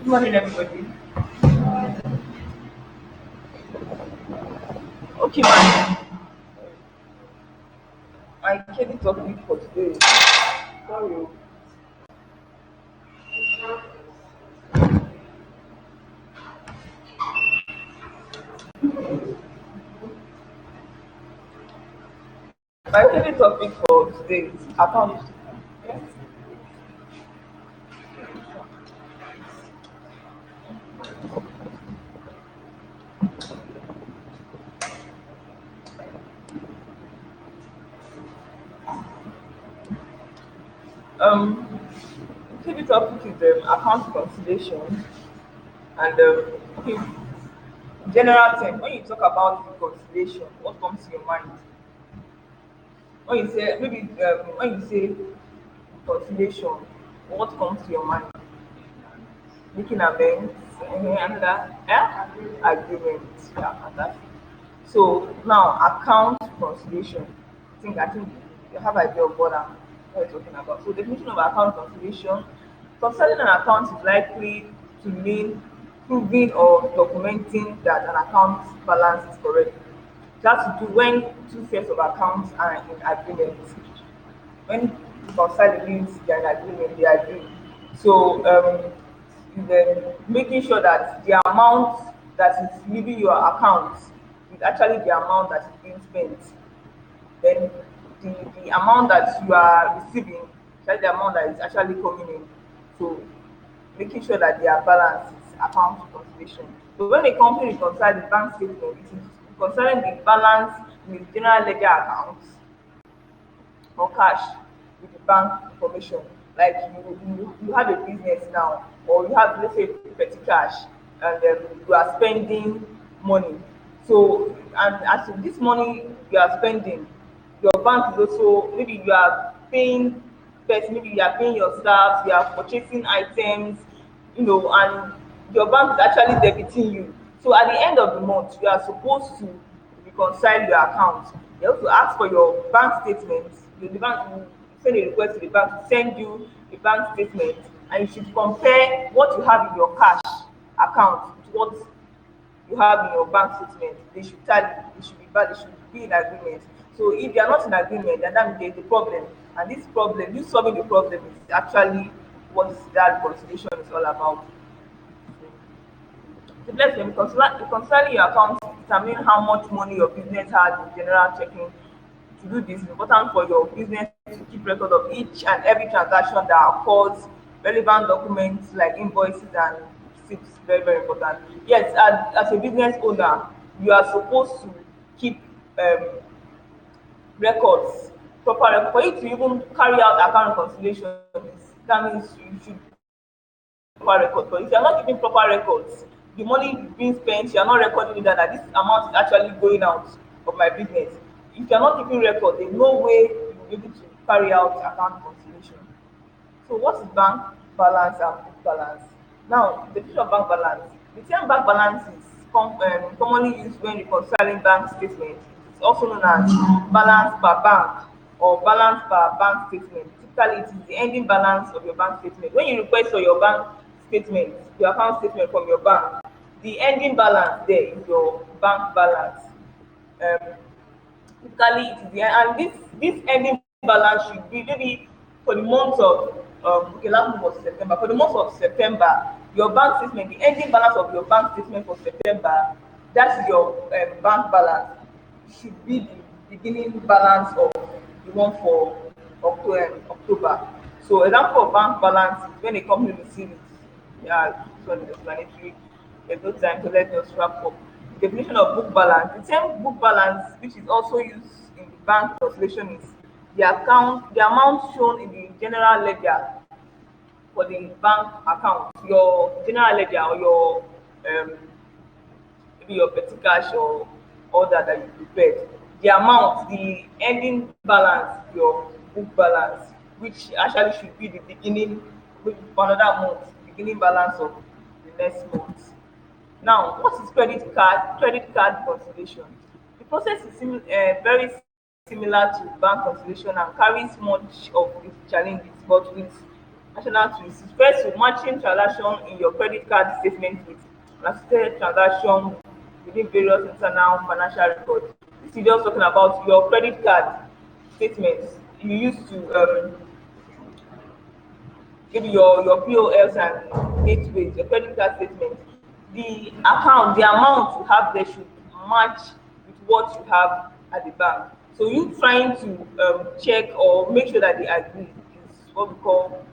Good morning, everybody. Okay, my KD topic for today. Sorry, my KD topic for today is account. Um, KD topic is account reconciliation, and okay, general term. When you talk about reconciliation, what comes to your mind? When you say maybe when you say reconciliation, what comes to your mind? Making amends, another agreement, yeah, fantastic. So now account reconciliation. I think you have idea of what we're talking about. So definition of account reconciliation. Concerning an account is likely to mean proving or documenting that an account balance is correct. It has to do when two sets of accounts are in agreement. When reconcile means they are in agreement, they agree. So making sure that the amount that is leaving your account is actually the amount that is being spent. Then the amount that you are receiving is actually the amount that is actually coming in. So making sure that they are balanced is account reconciliation. So when a company reconciles the bank statement, it is reconciling the balance in the general ledger accounts or cash with the bank information. Like you have a business now, or you have, let's say, petty cash, and you are spending money. So, and as of this money you are spending, your bank is also, maybe you are paying first, maybe you are paying your staff, you are purchasing items, and your bank is actually debiting you. So at the end of the month, you are supposed to reconcile your account. They also ask for your bank statement. The bank will send a request to the bank to send you a bank statement, and you should compare what you have in your cash account with what you have in your bank statement. They should tally, they should be valid, they should be in agreement. So if they are not in agreement, then that means there is a problem. And this problem, you solving the problem is actually what that reconciliation is all about. The next one, reconciling your accounts determine how much money your business has in general checking. To do this, it's important for your business to keep record of each and every transaction that occurs, relevant documents like invoices and receipts, very, very important. Yes, as a business owner, you are supposed to keep um, records, proper record. For you to even carry out account reconciliation, that means you should proper record. But if you are not keeping proper records, the money is being spent, you are not recording it down that this amount is actually going out of my business. If you are not keeping record, there is no way you will be able to carry out account reconciliation. So what is bank balance and book balance? Now, the definition of bank balance. The term bank balance is commonly used when reconciling bank statements. It's also known as balance per bank or balance per bank statement. Typically, it is the ending balance of your bank statement. When you request for your bank statement, your account statement from your bank, the ending balance there is your bank balance. Um, Typically it is the and this ending balance should be maybe for the month of okay, last month was September. For the month of September, your bank statement, the ending balance of your bank statement for September, that's your bank balance, should be the beginning balance of the one for October. So example of bank balance is when a company receives it. Yeah, this one is explanatory. There's no time, so let's just wrap up. Definition of book balance. The term book balance, which is also used in the bank translation, is the amount shown in the general ledger for the bank account, your general ledger or your um, maybe your petty cash or order that you prepared. The amount, the ending balance, your book balance, which actually should be the beginning for another month, beginning balance of the next month. Now, what is credit card? Credit card reconciliation. The process is very similar to bank reconciliation and carries much of its challenges, but with National tools. First, to matching transaction in your credit card statement with assisted transaction within various internal financial records. This is just talking about your credit card statements you used to maybe your POS and gateways, your credit card statement. The account, the amount you have there should match with what you have at the bank. So you trying to check or make sure that they agree is what we call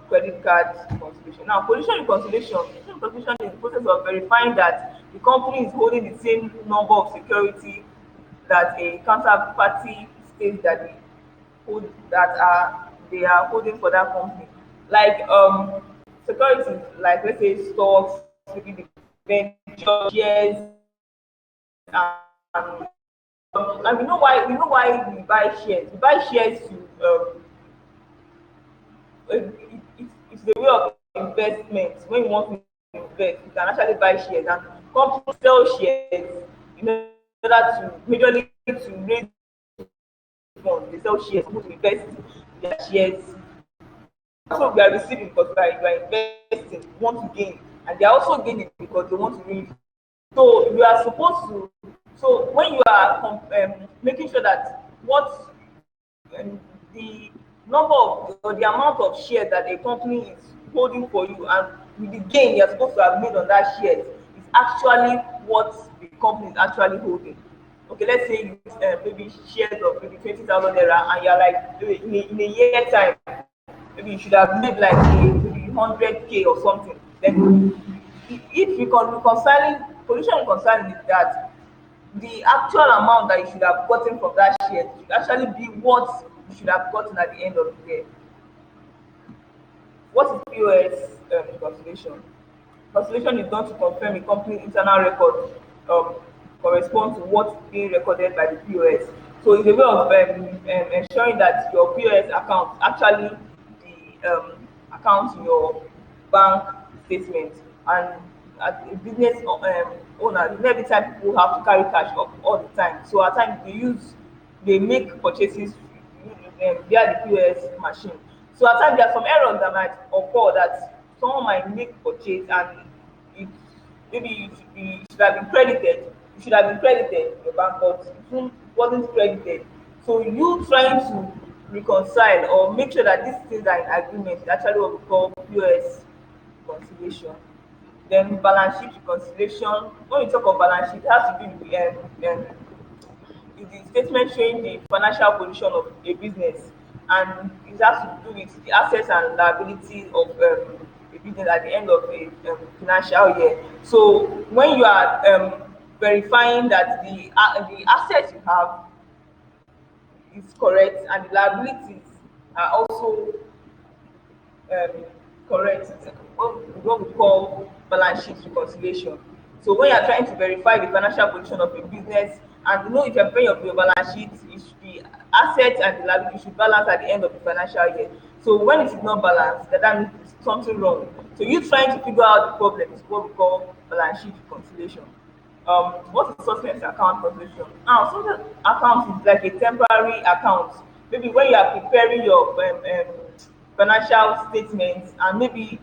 credit card reconciliation. Now, position reconciliation is the process of verifying that the company is holding the same number of security that a counterparty states that they are holding for that company. Like securities, like let's say stocks, maybe the venture shares, and we know why we buy shares. We buy shares to it's a way of investment. When you want to invest, you can actually buy shares, and companies sell shares in order to majorly to raise funds. They sell shares, people to invest their shares. So we are receiving because we are investing, we want to gain, and they are also gaining because they want to really. So you are supposed to. So when you are making sure that what the number of or the amount of shares that a company is holding for you and with the gain you're supposed to have made on that shares is actually what the company is actually holding. Okay, let's say you maybe shares of maybe 20,000 naira and you're like maybe in a year time, maybe you should have made like a maybe 100K or something. Then if you can reconciling position reconciling is that the actual amount that you should have gotten from that share should actually be what you should have gotten at the end of the year. What is POS reconciliation? Reconciliation is done to confirm a company's internal record um, correspond to what's being recorded by the POS. So it's a way of ensuring that your POS account actually the account in your bank statement. And as a business owner, every time people have to carry cash up all the time. So at times they make purchases via the POS machine. So at times there are some errors that might occur that someone might make purchase and it maybe you should have been credited. You should have been credited in your bank, but wasn't credited. So you trying to reconcile or make sure that these things are in agreement is actually what we call POS reconciliation. Then balance sheet reconciliation. When we talk of balance sheet, it has to do with is the statement showing the financial position of a business, and it has to do with the assets and liability of a business at the end of a financial year. So when you are verifying that the assets you have is correct and the liabilities are also um, correct. It's what we call balance sheet reconciliation. So when you are trying to verify the financial position of a business, and you know if you're paying your balance sheet, it should be assets and the liability should balance at the end of the financial year. So when it is not balanced, that means something wrong. So you trying to figure out the problem is what we call balance sheet reconciliation. What is suspense account position? Now, suspense account is like a temporary account. Maybe when you are preparing your financial statements and maybe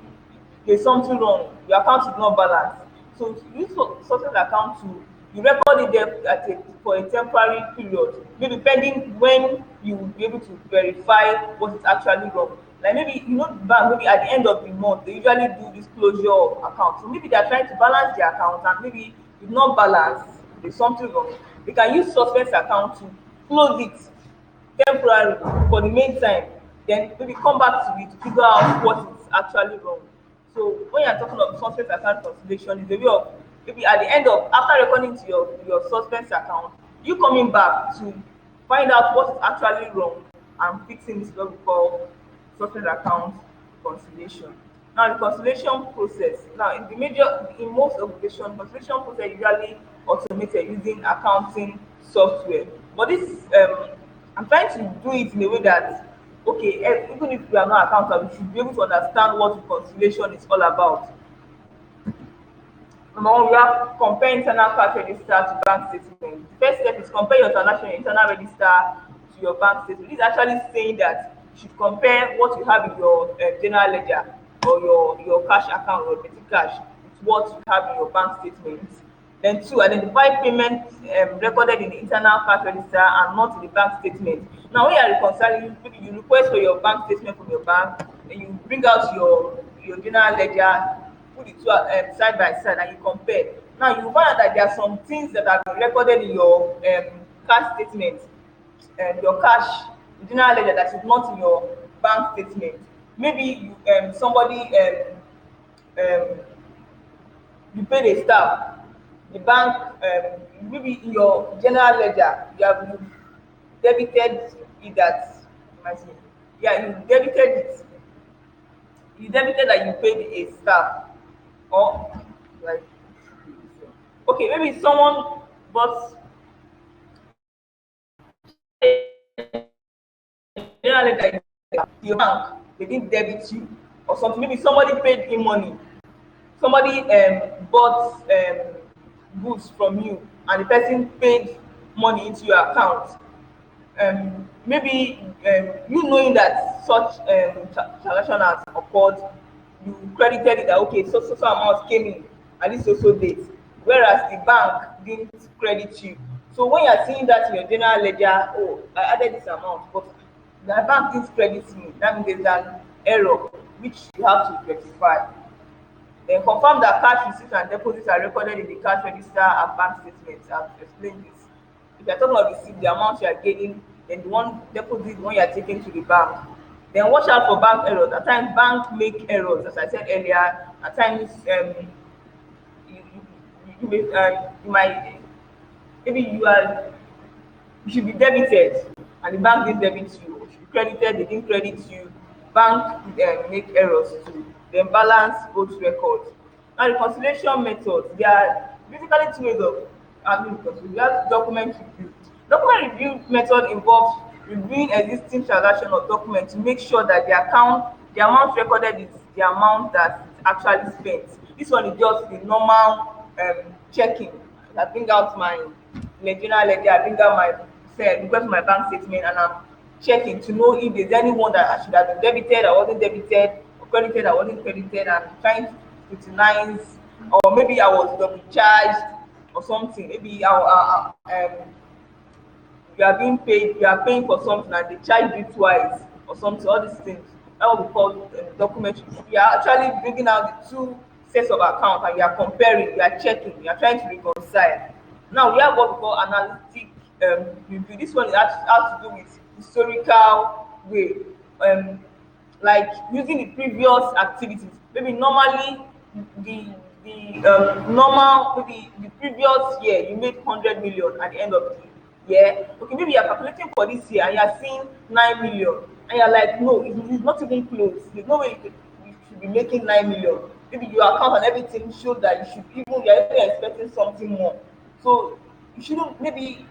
there's something wrong, your account is not balanced. So you use suspense account to you record it there for a temporary period, maybe pending when you will be able to verify what is actually wrong. Like maybe you know the bank, maybe at the end of the month they usually do this closure of account. So maybe they are trying to balance their account and maybe it's not balanced, there's something wrong. They can use suspense account to close it temporary for the meantime, then maybe come back to it to figure out what is actually wrong. So when you're talking of suspense account consolidation, is a way of maybe at the end of after recording to your suspense account, you coming back to find out what is actually wrong and fixing this what we call suspense account conciliation. Now the conciliation process. Now in most organizations, conciliation process usually automated using accounting software. But this I'm trying to do it in a way that okay, even if we are not accountant, we should be able to understand what reconciliation is all about. Number one, we have compare internal cash register to bank statement. The first step is compare your transaction internal register to your bank statement. This is actually saying that should compare what you have in your general ledger or your cash account or petty cash with what you have in your bank statement. Then two, identify payments recorded in the internal cash register and not in the bank statement. Now when you are reconciling, maybe you request for your bank statement from your bank, then you bring out your general ledger, put the two side by side and you compare. Now you find out that there are some things that have been recorded in your cash statement, your cash general ledger that is not in your bank statement. Maybe you somebody um you paid a staff, the bank maybe in your general ledger you debited it that I see, yeah, you debited that you paid a staff or like, okay, maybe someone bought general ledger your bank, they didn't debit you or something, maybe somebody paid him money, somebody bought goods from you and the person paid money into your account. Maybe you knowing that such transaction has occurred, you credited it that okay, so amount came in at this so date, whereas the bank didn't credit you. So when you are seeing that in your general ledger, oh, I added this amount, but the bank didn't credit me, that means there's an error which you have to rectify. Then confirm that cash receipts and deposits are recorded in the cash register and bank statements. I've explained this. If you're talking about receipt, the amount you are getting, then the one deposit, the one you are taking to the bank. Then watch out for bank errors. At times, bank make errors, as I said earlier. At times, you might maybe you should be debited and the bank didn't debit you. You should be credited, they didn't credit you. Bank make errors too. Then balance both records. Now reconciliation methods, there are basically two ways of handling reconciliation. We have document review. Document review method involves reviewing existing transaction or document to make sure that the amount recorded is the amount that is actually spent. This one is just the normal checking. I bring out my Nigerian ledger, I bring out my say request my bank statement and I'm checking to know if there's anyone that I should have been debited, I wasn't debited, or credited, I wasn't credited, and trying to scrutinize, or maybe I was double charged or something. Maybe you are being paid, you are paying for something and they charge you twice or something, all these things. That's what we call documentary. You are actually bringing out the two sets of accounts and you are comparing, you are checking, you are trying to reconcile. Now we have what we call analytic review. This one has to do with historical way, um, like using the previous activities. Maybe normally the normal, maybe the previous year you made 100 million at the end of the year. Okay, maybe you are calculating for this year and you are seeing 9 million and you're like, no, it's not even close, there's no way you should be making 9 million. Maybe your account and everything shows that you're even expecting something more. So you shouldn't, maybe,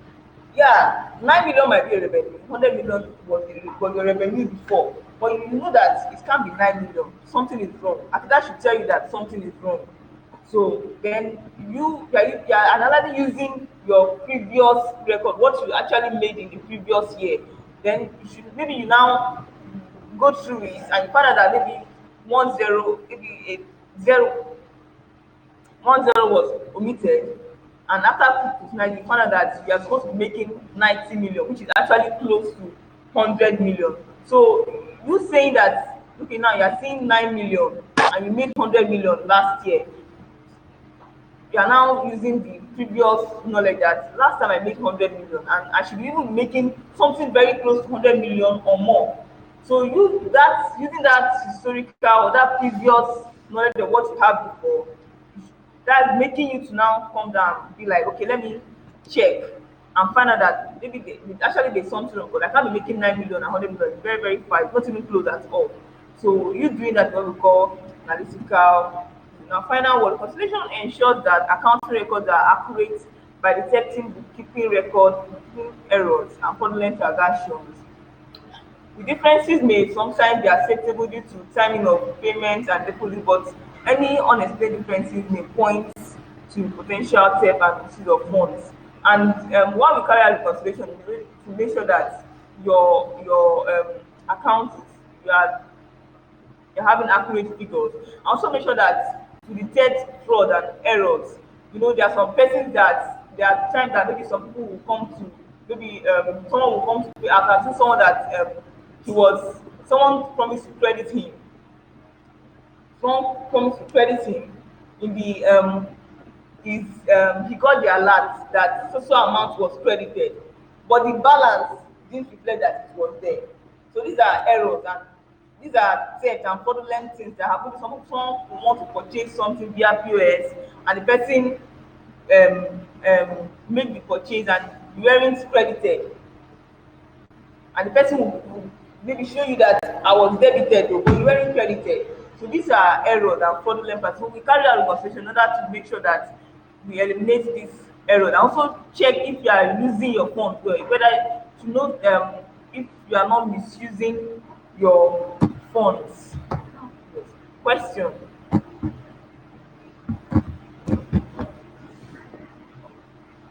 yeah, 9 million might be a revenue, 100 million was your revenue before, but you know that it can't be 9 million, something is wrong. After that should tell you that something is wrong. So then you are analyzing using your previous record, what you actually made in the previous year. Then you should, maybe you now go through it and you find out that maybe 10, maybe a zero, 10 was omitted, and after 59 you find out that you are supposed to be making 90 million, which is actually close to 100 million. So you saying that okay, now you are seeing 9 million and you made 100 million last year, you are now using the previous knowledge that last time I made 100 million and I should be even making something very close to 100 million or more. So you that using that historical or that previous knowledge of what you have before, that's making you to now come down and be like, okay, let me check and find out that maybe actually there's something wrong, but I can't be making 9 million and 100 million. It's very, very far. It's not even close at all. So you doing that what we call analytical. Now, final word consolidation ensures that accounting records are accurate by detecting bookkeeping record, bookkeeping errors, and fraudulent transactions. The differences may sometimes be acceptable due to timing of payments and deposit, but any unexplained differences may point to potential theft and misuse of funds. And while we carry out reconciliation, we need to make sure that your account you are you're having accurate figures. Also make sure that to detect fraud and errors, there are some persons that there are times that maybe some people will come to, maybe someone will come to pay. I've seen someone that he was someone promised to credit him. Someone promised to credit him in the is he got the alert that so amount was credited, but the balance didn't reflect that it was there. So these are errors, and these are theft and fraudulent things that happen. Someone will want to purchase something via POS, and the person make the purchase and you weren't credited, and the person will maybe show you that I was debited though, but you weren't credited. So these are errors and fraudulent parts. So we carry out conversation in order to make sure that we eliminate this error. And also check if you are using your phone well, whether to know if you are not misusing your funds. Yes. Question.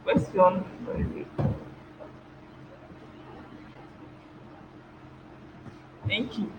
Question. Thank you.